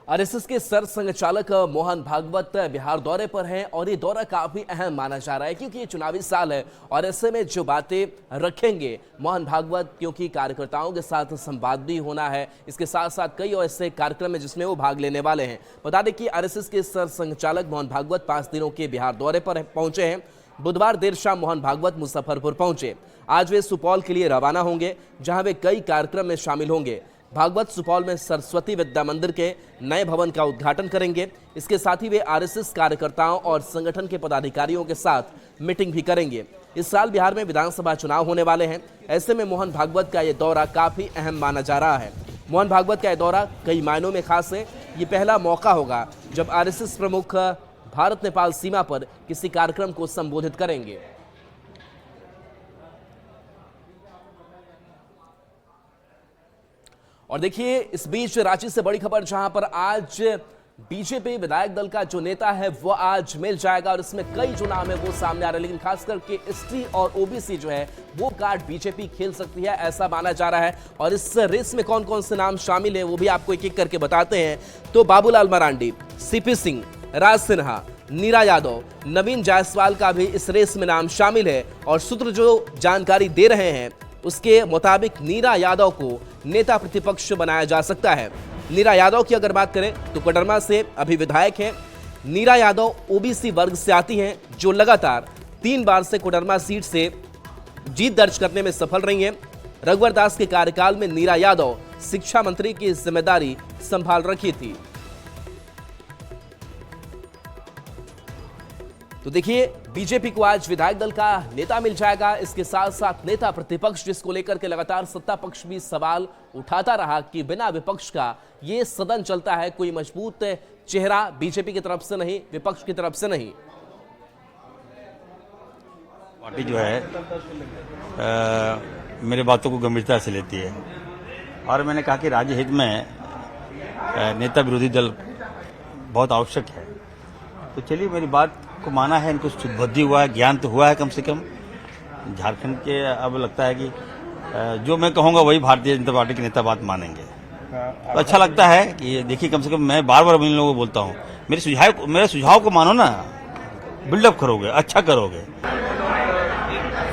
RSS के sir संघचालक Mohan Bhagwat Bihar दौरे पर हैं और ये दौरा काफी अहम माना जा रहा है क्योंकि ये चुनावी साल है और ऐसे में जो बातें रखेंगे मोहन भागवत, क्योंकि कार्यकर्ताओं के साथ संवाद भी होना है, इसके साथ साथ कई और ऐसे कार्यक्रम है जिसमें वो भाग लेने वाले हैं। बता दें कि आरएसएस के सर संघचालक मोहन भागवत 5 दिनों के बिहार दौरे पर पहुंचे हैं। बुधवार देर शाम मोहन भागवत मुजफ्फरपुर पहुंचे। आज वे सुपौल के लिए रवाना होंगे, जहां वे कई कार्यक्रम में शामिल होंगे। भागवत सुपौल में सरस्वती विद्या मंदिर के नए भवन का उद्घाटन करेंगे। इसके साथ ही वे आरएसएस कार्यकर्ताओं और संगठन के पदाधिकारियों के साथ मीटिंग भी करेंगे। इस साल बिहार में विधानसभा चुनाव होने वाले हैं, ऐसे में मोहन भागवत का यह दौरा काफी अहम माना जा रहा है। मोहन भागवत का यह दौरा कई मायनों में खास है। ये पहला मौका होगा जब आरएसएस प्रमुख भारत नेपाल सीमा पर किसी कार्यक्रम को संबोधित करेंगे। और देखिए, इस बीच रांची से बड़ी खबर, जहां पर आज बीजेपी विधायक दल का जो नेता है वो आज मिल जाएगा और इसमें कई जो नाम है वो सामने आ रहे हैं, लेकिन खास करके एसटी और ओबीसी जो है वो कार्ड बीजेपी खेल सकती है, ऐसा माना जा रहा है। और इस रेस में कौन कौन से नाम शामिल है वो भी आपको एक एक करके बताते हैं। तो बाबूलाल मरांडी, सीपी सिंह, राज सिन्हा, नीरा यादव, नवीन जायसवाल का भी इस रेस में नाम शामिल है। और सूत्र जो जानकारी दे रहे हैं उसके मुताबिक नीरा यादव को नेता प्रतिपक्ष बनाया जा सकता है। नीरा यादव की अगर बात करें तो कोडरमा से अभी विधायक हैं। नीरा यादव ओबीसी वर्ग से आती हैं, जो लगातार 3 बार से कोडरमा सीट से जीत दर्ज करने में सफल रही हैं। रघुवर दास के कार्यकाल में नीरा यादव शिक्षा मंत्री की जिम्मेदारी संभाल रखी थी। तो देखिए, बीजेपी को आज विधायक दल का नेता मिल जाएगा। इसके साथ साथ नेता प्रतिपक्ष, जिसको लेकर के लगातार सत्ता पक्ष भी सवाल उठाता रहा कि बिना विपक्ष का ये सदन चलता है, कोई मजबूत चेहरा बीजेपी की तरफ से नहीं, विपक्ष की तरफ से नहीं। पार्टी जो है मेरे बातों को गंभीरता से लेती है और मैंने कहा कि राज्य हित में नेता विरोधी दल बहुत आवश्यक है। तो चलिए, मेरी बात को माना है, इनको सुबुद्धि हुआ है, ज्ञान तो हुआ है कम से कम। झारखंड के अब लगता है कि जो मैं कहूंगा वही भारतीय जनता पार्टी के नेता बात मानेंगे। तो अच्छा लगता है कि देखिए, कम से कम मैं बार बार इन लोगों को बोलता हूँ, मेरे सुझाव को मानो ना, बिल्डअप करोगे, अच्छा करोगे।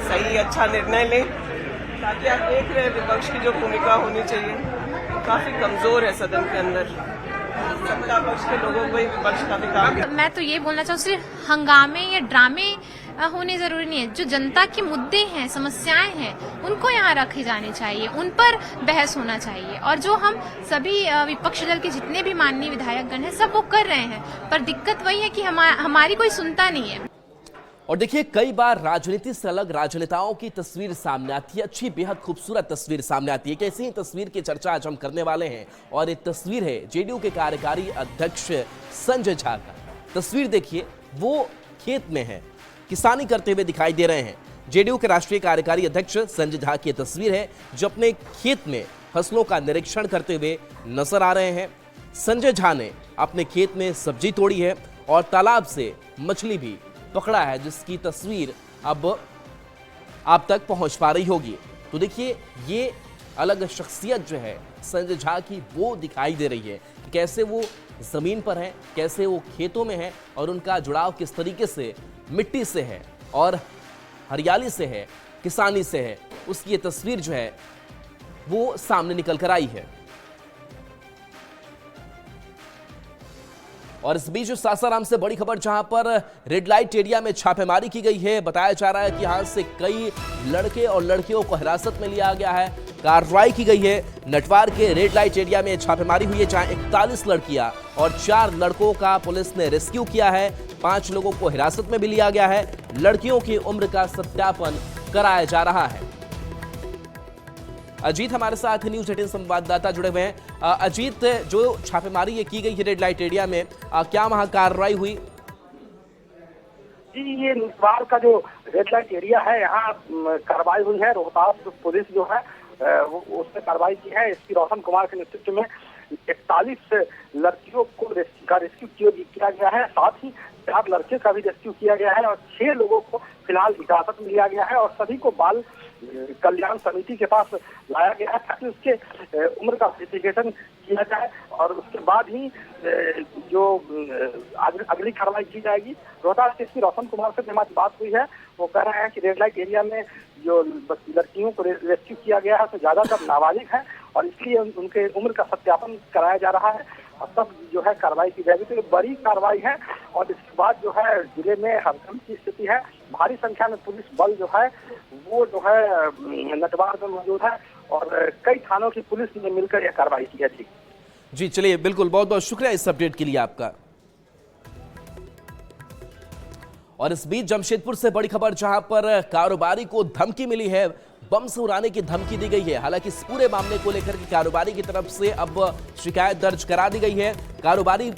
सही अच्छा निर्णय लें, ताकि आप देख रहे हैं विपक्ष की जो भूमिका होनी चाहिए काफी कमजोर है सदन के अंदर। सत्ता पक्ष के लोगों को ही विपक्ष का भी काम। मैं तो ये बोलना चाहूँ, सिर्फ हंगामे या ड्रामे होने जरूरी नहीं है। जो जनता के मुद्दे हैं, समस्याएं हैं, उनको यहाँ रखे जाने चाहिए, उन पर बहस होना चाहिए। और जो हम सभी विपक्ष दल के जितने भी माननीय विधायकगण हैं सब वो कर रहे हैं, पर दिक्कत वही है कि हमारी कोई सुनता नहीं है। और देखिए, कई बार राजनीति से अलग राजनेताओं की तस्वीर सामने आती है, अच्छी बेहद खूबसूरत तस्वीर सामने आती है। कैसी ही तस्वीर की चर्चा आज हम करने वाले हैं और एक तस्वीर है जेडीयू के कार्यकारी अध्यक्ष संजय झा का। तस्वीर देखिए, वो खेत में है, किसानी करते हुए दिखाई दे रहे हैं। जेडीयू के राष्ट्रीय कार्यकारी अध्यक्ष संजय झा की तस्वीर है, जो अपने खेत में फसलों का निरीक्षण करते हुए नजर आ रहे हैं। संजय झा ने अपने खेत में सब्जी तोड़ी है और तालाब से मछली भी पकड़ा है, जिसकी तस्वीर अब आप तक पहुंच पा रही होगी। तो देखिए, ये अलग शख्सियत जो है संजय झा की वो दिखाई दे रही है कि कैसे वो जमीन पर है, कैसे वो खेतों में है और उनका जुड़ाव किस तरीके से मिट्टी से है और हरियाली से है, किसानी से है। उसकी ये तस्वीर जो है वो सामने निकल कर आई है। और इस बीच सासाराम से बड़ी खबर, जहां पर रेड लाइट एरिया में छापेमारी की गई है। बताया जा रहा है कि यहां से कई लड़के और लड़कियों को हिरासत में लिया गया है, कार्रवाई की गई है। नटवार के रेड लाइट एरिया में छापेमारी हुई है, जहां 41 लड़कियां और 4 लड़कों का पुलिस ने रेस्क्यू किया है। 5 लोगों को हिरासत में भी लिया गया है। लड़कियों की उम्र का सत्यापन कराया जा रहा है। अजीत हमारे साथ न्यूज 18 संवाददाता जुड़े हुए हैं। अजीत, जो छापेमारी ये की गई है रेड लाइट एरिया में, क्या वहां कार्रवाई हुई? जी, ये नटवार का जो रेड लाइट एरिया है, यहाँ कार्रवाई हुई है। रोहतास पुलिस जो है उसने कार्रवाई की है। एसपी रोशन कुमार के नेतृत्व में 41 लड़कियों को रेस्क्यू किया गया है। साथ ही 4 लड़के का भी रेस्क्यू किया गया है और 6 लोगों को फिलहाल हिरासत में लिया गया है और सभी को बाल कल्याण समिति के पास लाया गया है ताकि उसके उम्र का वेरिफिकेशन किया जाए और उसके बाद ही जो अगली कार्रवाई की जाएगी। रोहतास एसपी रोशन कुमार से हमारी बात हुई है, वो कह रहे हैं कि रेड लाइट एरिया में जो लड़कियों को रेस्क्यू किया गया है तो ज्यादातर नाबालिग है और इसलिए उनके उम्र का सत्यापन कराया जा रहा है और तब जो है कार्रवाई की जाएगी। तो ये बड़ी कार्रवाई है और इसके बाद जो है जिले में हड़कंप की स्थिति है। भारी संख्या में पुलिस बल जो है वो जो है नटवार में मौजूद है और कई थानों की पुलिस ने मिलकर यह कार्रवाई की है। जी चलिए, बिल्कुल, बहुत बहुत शुक्रिया इस अपडेट के लिए आपका। और इस बीच जमशेदपुर से बड़ी खबर, जहां पर कारोबारी को धमकी मिली है, बम से उड़ाने की धमकी दी गई है। हालांकि इस पूरे मामले को लेकर के कारोबारी की तरफ से अब शिकायत दर्ज करा दी गई है। कारोबारी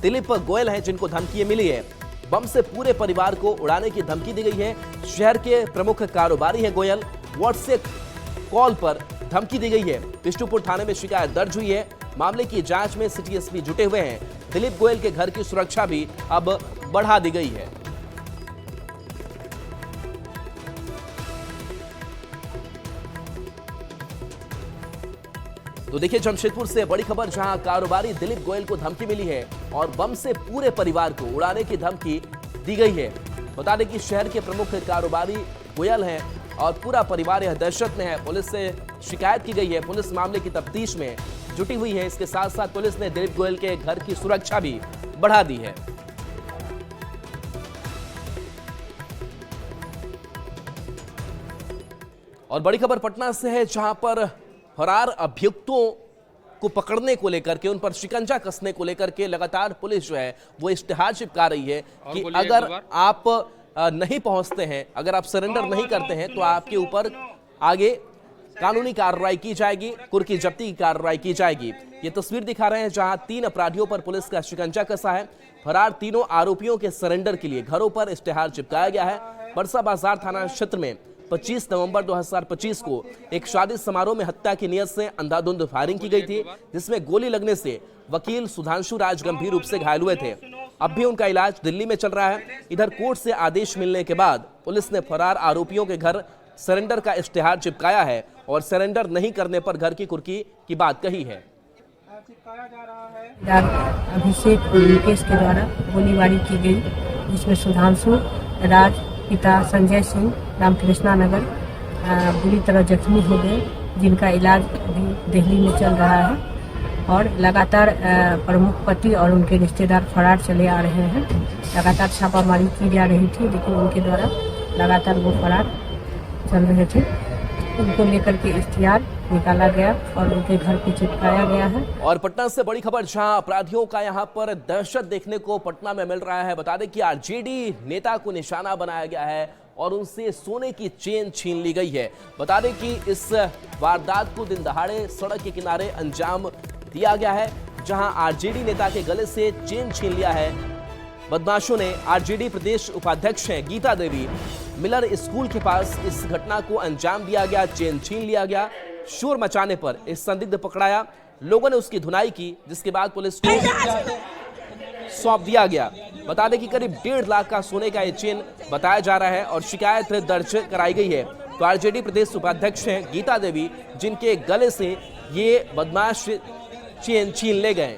दिलीप गोयल हैं जिनको धमकी मिली है, बम से पूरे परिवार को उड़ाने की धमकी दी गई है। शहर के प्रमुख कारोबारी है गोयल, व्हाट्सएप कॉल पर धमकी दी गई है। बिष्टुपुर थाने में शिकायत दर्ज हुई है। मामले की जांच में सिटी एसपी जुटे हुए हैं। दिलीप गोयल के घर की सुरक्षा भी अब बढ़ा दी गई है। तो देखिए, जमशेदपुर से बड़ी खबर, जहां कारोबारी दिलीप गोयल को धमकी मिली है और बम से पूरे परिवार को उड़ाने की धमकी दी गई है। बता दें कि शहर के प्रमुख कारोबारी गोयल हैं और पूरा परिवार यह दहशत में है। पुलिस से शिकायत की गई है, पुलिस मामले की तफ्तीश में जुटी हुई है। इसके साथ साथ पुलिस ने दिलीप गोयल के घर की सुरक्षा भी बढ़ा दी है। और बड़ी खबर पटना से है, जहां पर फरार अभियुक्तों को पकड़ने को लेकर के, उन पर शिकंजा कसने को लेकर के लगातार पुलिस जो है वो इश्तिहार चिपका रही है कि अगर आप नहीं पहुंचते हैं, अगर आप सरेंडर नहीं करते हैं तो आपके ऊपर आगे कानूनी कार्रवाई की जाएगी, कुर्की जब्ती की कार्रवाई की जाएगी। ये तस्वीर दिखा रहे हैं जहां 3 अपराधियों पर पुलिस का शिकंजा कसा है। फरार तीनों आरोपियों के सरेंडर के लिए घरों पर इश्तिहार चिपकाया गया है। परसा बाजार थाना क्षेत्र में 25 नवंबर 2025 को एक शादी समारोह में हत्या की नियत से अंधाधुंध फायरिंग की गई थी, जिसमें गोली लगने से वकील सुधांशु राज गंभीर रूप से घायल हुए थे। अब भी उनका इलाज दिल्ली में चल रहा है। इधर कोर्ट से आदेश मिलने के बाद पुलिस ने फरार आरोपियों के घर सरेंडर का इश्तिहार चिपकाया है और सरेंडर नहीं करने पर घर की कुर्की की बात कही है। अभिषेक मुकेश के द्वारा गोलीबारी की गई, जिसमें सुधांशु राज पिता संजय सिंह रामकृष्णा नगर बुरी तरह जख्मी हो गए, जिनका इलाज अभी दिल्ली में चल रहा है। और लगातार प्रमुख पति और उनके रिश्तेदार फरार चले आ रहे हैं। लगातार छापामारी की जा रही थी, लेकिन उनके द्वारा लगातार वो फरार चल रहे थे। उनको लेकर के इश्तिहार निकाला गया और उनके घर पे चिपकाया गया है। और पटना से बड़ी खबर, जहां अपराधियों का यहां पर दहशत देखने को पटना में मिल रहा है। बता दें कि आरजेडी नेता को निशाना बनाया गया है और उनसे सोने की चेन छीन ली गई है। बता दें कि इस वारदात को दिन दहाड़े सड़क के किनारे अंजाम दिया गया है, जहां आरजेडी नेता के गले से चेन छीन लिया है बदमाशों ने। आरजेडी प्रदेश उपाध्यक्ष हैं गीता देवी, मिलर स्कूल के पास इस घटना को अंजाम दिया गया, चेन छीन लिया गया। शोर मचाने पर इस संदिग्ध पकड़ाया, लोगों ने उसकी धुनाई की, जिसके बाद पुलिस को सौंप दिया गया। बता दें कि करीब 1.5 लाख का सोने का ये चेन बताया जा रहा है और शिकायत दर्ज कराई गई है। तो आरजेडी प्रदेश उपाध्यक्ष हैं गीता देवी, जिनके गले से ये बदमाश चेन छीन ले गए।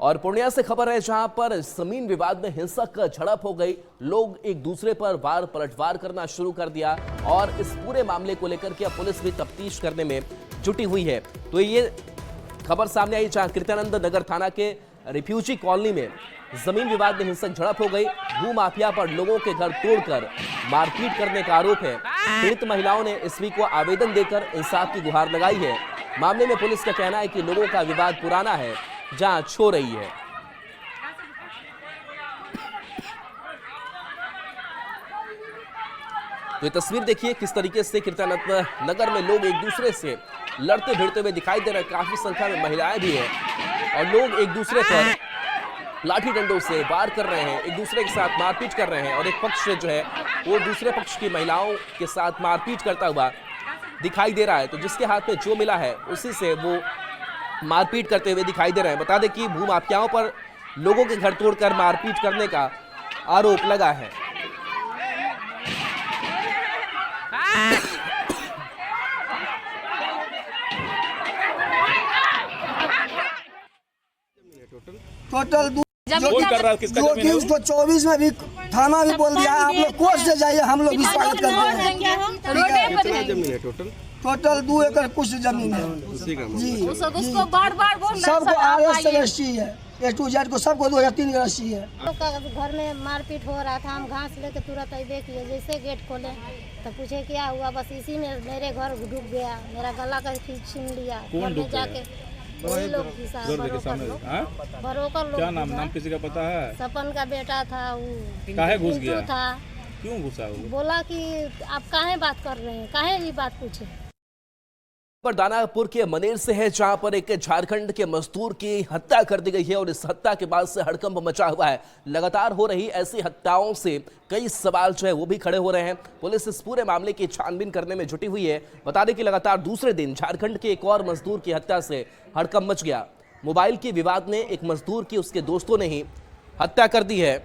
और पूर्णिया से खबर है, जहां पर जमीन विवाद में हिंसक झड़प हो गई। लोग एक दूसरे पर वार पलटवार करना शुरू कर दिया और इस पूरे मामले को लेकर के अब पुलिस भी तफ्तीश करने में जुटी हुई है। तो ये खबर सामने आई, जहां कृत्यानंद नगर थाना के रिफ्यूजी कॉलोनी में जमीन विवाद में हिंसक झड़प हो गई। भू माफिया पर लोगों के घर तोड़कर मारपीट करने का आरोप है। पीड़ित महिलाओं ने एसपी को आवेदन देकर इंसाफ की गुहार लगाई है। मामले में पुलिस का कहना है कि लोगों का विवाद पुराना है, जांच हो रही है। तो ये तस्वीर देखिए किस तरीके से कृत्यानंद नगर में लोग एक दूसरे से लड़ते भिड़ते हुए दिखाई दे रहे हैं। काफी संख्या में महिलाएं भी हैं और लोग एक दूसरे पर लाठी डंडों से वार कर रहे हैं, एक दूसरे के साथ मारपीट कर रहे हैं और एक पक्ष जो है वो दूसरे पक्ष की महिलाओं के साथ मारपीट करता हुआ दिखाई दे रहा है। तो जिसके हाथ में जो मिला है उसी से वो मारपीट करते हुए दिखाई दे रहे हैं। बता दें कि भूमाफियाओं पर लोगों के घर तोड़कर मारपीट करने का आरोप लगा है। टोटल कौन कर रहा है, किसका जो जमीन कि है वो? उसको 24 में भी थाना भी बोल दिया है, आप लोग कोर्ट से जाइए, हम लोग भी स्वागत करते हैं। कितना जमीन है टोटल? टोटल 2 एकड़ कुछ जमीन है उसी का जी। उसको बार बार बोल सबको RS से रजिस्ट्री है, A to Z को सबको 2003 का रजिस्ट्री है। घर में मारपीट हो रहा था, हम घास लेके तुरंत आई देखिए, जैसे गेट खोले तो पूछे क्या हुआ, बस इसी में मेरे घर डूब गया, मेरा गला का छीन लिया। घर में जाके वही लोग घुसा, बरोकर लोग। क्या नाम किसी का पता है? सपन का बेटा था, वो काहे घुस पिंटू गया? था। क्यों घुसा वो? बोला कि आप काहे बात कर रहे हैं, काहे ये बात पूछे। पर दानापुर के मनेर से है, जहां पर एक झारखंड के मजदूर की हत्या कर दी गई है और इस हत्या के बाद से हड़कंप मचा हुआ है। लगातार हो रही ऐसी हत्याओं से कई सवाल जो है वो भी खड़े हो रहे हैं। पुलिस इस पूरे मामले की छानबीन करने में जुटी हुई है। बता दें कि लगातार दूसरे दिन झारखंड के एक और मजदूर की हत्या से हड़कंप मच गया। मोबाइल के विवाद ने एक मजदूर की उसके दोस्तों ने ही हत्या कर दी है।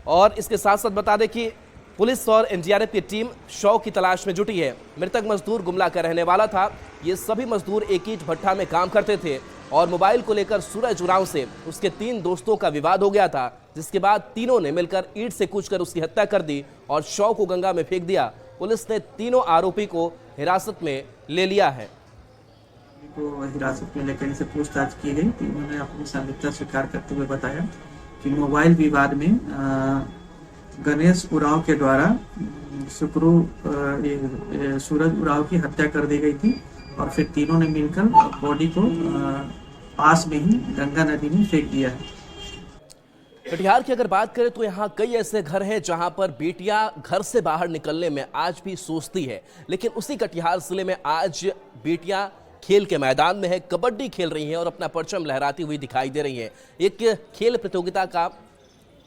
और इसके साथ साथ बता दें कि पुलिस और एनडीआरएफ की टीम शव की तलाश में जुटी है। मृतक मजदूर गुमला का रहने वाला था। ये सभी मजदूर एक ईंट भट्ठा में काम करते थे और मोबाइल को लेकर सूरज उरांव से उसके 3 दोस्तों का विवाद हो गया था, जिसके बाद तीनों ने मिलकर ईंट से कूचकर उसकी हत्या कर दी और शव को गंगा में फेंक दिया। पुलिस ने तीनों आरोपी को हिरासत में ले लिया है। को हिरासत में लेकर इनसे पूछताछ की गई तो उन्होंने अपनी संलिप्तता स्वीकार करते हुए बताया कि मोबाइल विवाद में गणेश उरांव के द्वारा सूरज उरांव की हत्या कर दी गई थी और फिर तीनों ने मिलकर बॉडी को पास में ही गंगा नदी में फेंक दिया है। कटिहार की अगर बात करें तो यहाँ कई ऐसे घर हैं जहां पर बेटियां घर से बाहर निकलने में आज भी सोचती है, लेकिन उसी कटिहार जिले में आज बेटियां खेल के मैदान में है, कबड्डी खेल रही हैं और अपना परचम लहराती हुई दिखाई दे रही हैं। एक खेल प्रतियोगिता का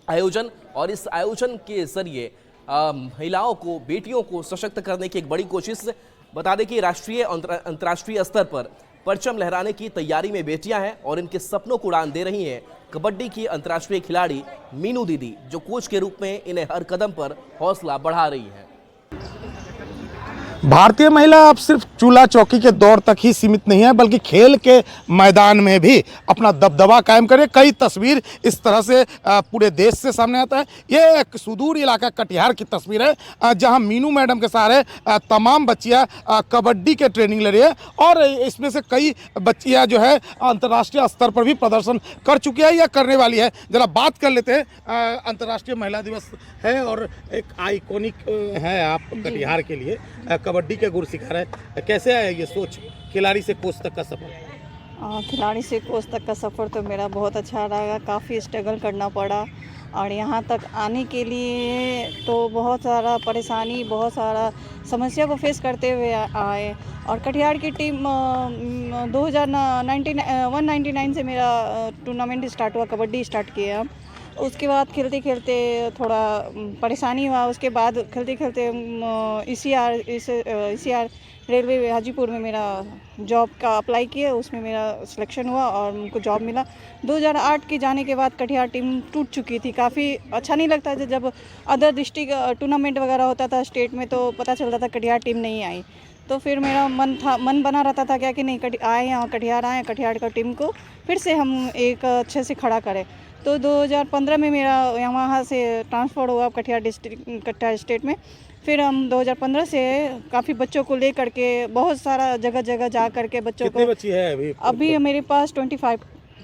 आयोजन और इस आयोजन के जरिए महिलाओं को, बेटियों को सशक्त करने की एक बड़ी कोशिश। बता दें कि राष्ट्रीय और अंतर्राष्ट्रीय स्तर पर परचम लहराने की तैयारी में बेटियां हैं और इनके सपनों को उड़ान दे रही हैं कबड्डी की अंतर्राष्ट्रीय खिलाड़ी मीनू दीदी, जो कोच के रूप में इन्हें हर कदम पर हौसला बढ़ा रही है। भारतीय महिला अब सिर्फ चूल्हा चौकी के दौर तक ही सीमित नहीं है, बल्कि खेल के मैदान में भी अपना दबदबा कायम करे। कई तस्वीर इस तरह से पूरे देश से सामने आता है। ये एक सुदूर इलाका कटिहार की तस्वीर है, जहां मीनू मैडम के सहारे तमाम बच्चियां कबड्डी के ट्रेनिंग ले रही है और इसमें से कई बच्चियां जो है अंतर्राष्ट्रीय स्तर पर भी प्रदर्शन कर चुकी है या करने वाली है। जरा बात कर लेते हैं। अंतर्राष्ट्रीय महिला दिवस है और एक आइकॉनिक है आप कटिहार के लिए, कबड्डी के गुर सिखा रहे। कैसे आया ये सोच खिलाड़ी से कोच तक का सफर? खिलाड़ी से कोच तक का सफ़र तो मेरा बहुत अच्छा रहा। काफ़ी स्ट्रगल करना पड़ा और यहाँ तक आने के लिए तो बहुत सारा परेशानी, बहुत सारा समस्या को फेस करते हुए आए। और कटिहार की टीम 199 से मेरा टूर्नामेंट स्टार्ट हुआ, कबड्डी स्टार्ट किया। उसके बाद खेलते खेलते थोड़ा परेशानी हुआ। उसके बाद खेलते खेलते ECR रेलवे हाजीपुर में मेरा जॉब का अप्लाई किया, उसमें मेरा सिलेक्शन हुआ और उनको जॉब मिला। 2008 के जाने के बाद कटिहार टीम टूट चुकी थी। काफ़ी अच्छा नहीं लगता था जब अदर डिस्ट्रिक्ट टूर्नामेंट वगैरह होता था स्टेट में, तो पता चलता था कटिहार टीम नहीं आई। तो फिर मेरा मन बना रहता था क्या कि नहीं आए यहाँ कटिहार का टीम को फिर से हम एक अच्छे से खड़ा करें। तो 2015 में मेरा वहाँ से ट्रांसफ़र हुआ कटिहार स्टेट में। फिर हम 2015 से काफ़ी बच्चों को ले करके बहुत सारा जगह जा करके बच्चों को। कितने बच्ची है अभी मेरे पास 25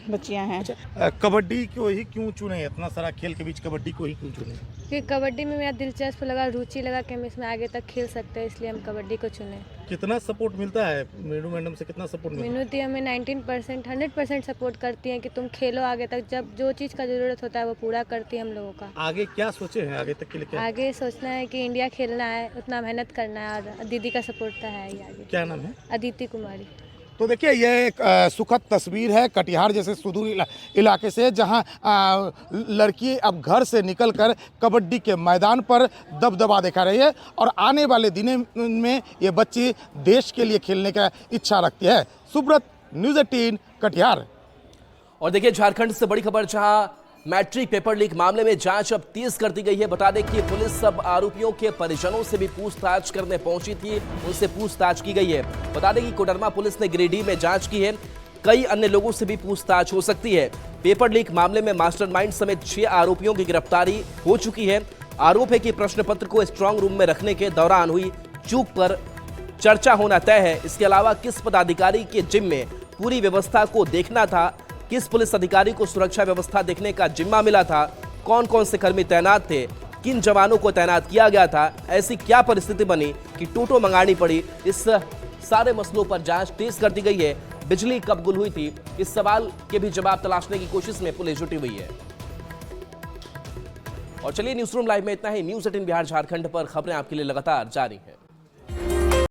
बच्चियां हैं। अच्छा, कबड्डी को ही क्यों चुने? इतना सारा खेल के बीच कबड्डी को ही क्यों चुने? क्योंकि कबड्डी में मेरा दिलचस्प लगा, रुचि लगा कि हम इसमें आगे तक खेल सकते हैं, इसलिए हम कबड्डी को चुने। कितना सपोर्ट मिलता है मीनू मैडम से? कितना सपोर्ट मिलता है? मीनू दी हमें 19% 100% सपोर्ट करती हैं कि तुम खेलो आगे तक, जब जो चीज़ का ज़रूरत होता है वो पूरा करती है हम लोगों का। आगे क्या सोचे हैं आगे तक के लिए? क्या आगे सोचना है कि इंडिया खेलना है, उतना मेहनत करना है और दीदी का सपोर्ट तो है ही आगे। क्या नाम है? अदिति कुमारी। तो देखिए ये एक सुखद तस्वीर है कटिहार जैसे सुदूर इलाके से, जहां लड़की अब घर से निकलकर कबड्डी के मैदान पर दबदबा दिखा रही है और आने वाले दिनों में ये बच्ची देश के लिए खेलने का इच्छा रखती है। सुब्रत, न्यूज़ 18 कटिहार। और देखिए झारखंड से बड़ी खबर, जहां मैट्रिक पेपर लीक मामले में जांच अब तेज कर दी गई है। बता दें कि पुलिस सब आरोपियों के परिजनों से भी पूछताछ करने पहुंची थी, उनसे पूछताछ की गई है। बता दें कि कोडरमा पुलिस ने गिरिडीह में जांच की है, कई अन्य लोगों से भी पूछताछ हो सकती है। पेपर लीक मामले में मास्टरमाइंड समेत 6 आरोपियों की गिरफ्तारी हो चुकी है। आरोप है कि प्रश्न पत्र को स्ट्रांग रूम में रखने के दौरान हुई चूक पर चर्चा होना तय है। इसके अलावा किस पदाधिकारी के जिम्मे पूरी व्यवस्था को देखना था, किस पुलिस अधिकारी को सुरक्षा व्यवस्था देखने का जिम्मा मिला था, कौन कौन से कर्मी तैनात थे, किन जवानों को तैनात किया गया था, ऐसी क्या परिस्थिति बनी कि टोटो मंगानी पड़ी, इस सारे मसलों पर जांच तेज कर दी गई है। बिजली कब गुल हुई थी, इस सवाल के भी जवाब तलाशने की कोशिश में पुलिस जुटी हुई है। और चलिए न्यूज़ रूम लाइव में इतना ही। न्यूज़ 18 बिहार झारखंड पर खबरें आपके लिए लगातार जारी है।